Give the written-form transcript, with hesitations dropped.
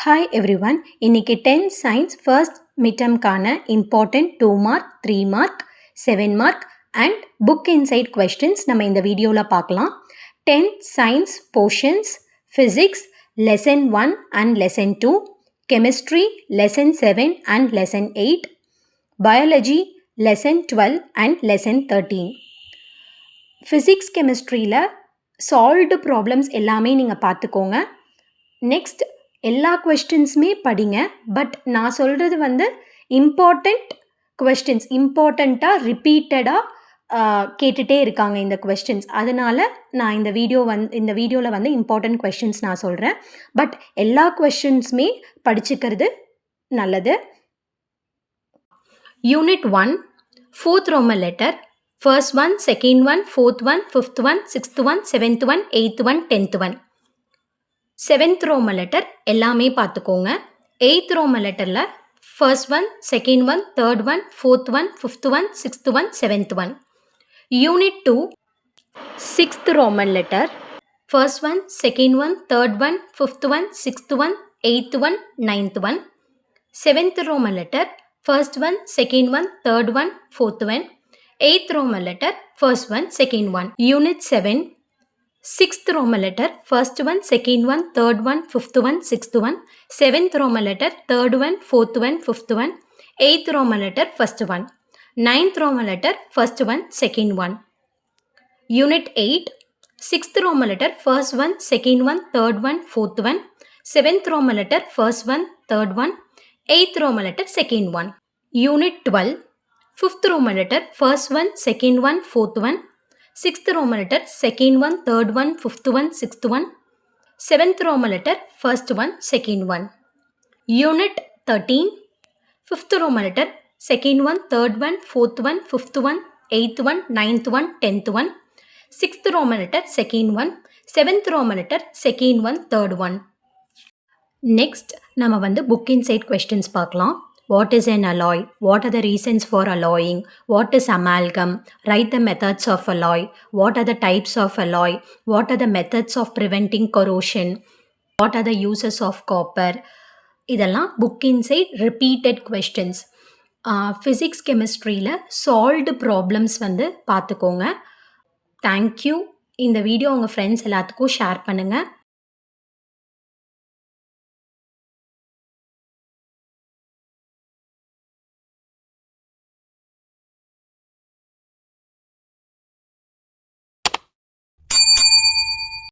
Hi everyone. இன்னைக்கு 10th science first midtermக்கான important 2 mark, 3 mark, 7 mark and book insight questions நம்ம இந்த வீடியோல பார்க்கலாம். 10th science portions, physics, lesson 1 and lesson 2, chemistry, lesson 7 and lesson 8, biology, lesson 12 and lesson 13. Physics, chemistryல solved problems எல்லாமே நீங்கள் பார்த்துக்கோங்க. Next எல்லா கொஸ்டின்ஸுமே படிங்க. பட் நான் சொல்கிறது வந்து இம்பார்ட்டண்ட் கொஸ்டின்ஸ், இம்பார்ட்டண்ட்டாக ரிப்பீட்டடாக கேட்டுகிட்டே இருக்காங்க இந்த கொஸ்டின்ஸ். அதனால் நான் இந்த வீடியோவில் வந்து இம்பார்ட்டண்ட் கொஸ்டின்ஸ் நான் சொல்கிறேன். பட் எல்லா கொஸ்டின்ஸுமே படிச்சுக்கிறது நல்லது. Unit 1, 4th Roman letter, first one, second one, fourth one, fifth one, sixth one, seventh one, eighth one, 10th one. 7th Roman letter எல்லாமே பார்த்துக்கோங்க. 8th Roman letterல first one, second one, third one, fourth one, fifth one, sixth one, seventh one. Unit 2, 6th Roman letter, first one, second one, third one, fifth one, sixth one, eighth one, ninth one. 7th Roman letter, first one, second one, third one, fourth one. 8th Roman letter, first one, second one. Unit 7, 6th Roman letter, first one, second one, third one, fifth one, sixth one. 7th Roman letter, third one, fourth one, fifth one. 8th Roman letter, first one. 9th Roman letter, first one, second one. Unit 8, 6th Roman letter, first one, second one, third one, fourth one. 7th Roman letter, first one, third one. 8th Roman letter, second one. Unit 12, 5th Roman letter, first one, second one, fourth one. 6th Roman letter, second one, third one, fifth one, sixth one. 7th Roman letter, first one, second one. Unit 13, 5th Roman letter, second one, third one, fourth one, fifth one, 8th one, 9th one, 10th one. 6th Roman letter, second one. 7th Roman letter, second one, third one. Next, நம்ம வந்து book insight questions பார்க்கலாம். What is an alloy? What are the reasons for alloying? What is amalgam? Write the methods of alloy. What are the types of alloy? What are the methods of preventing corrosion? What are the uses of copper? இதெல்லாம் book inside repeated questions. Physics, chemistryல solved problems வந்து பார்த்துக்கோங்க. Thank you. இந்த video உங்கள் friends எல்லாத்துக்கும் share பண்ணுங்கள்.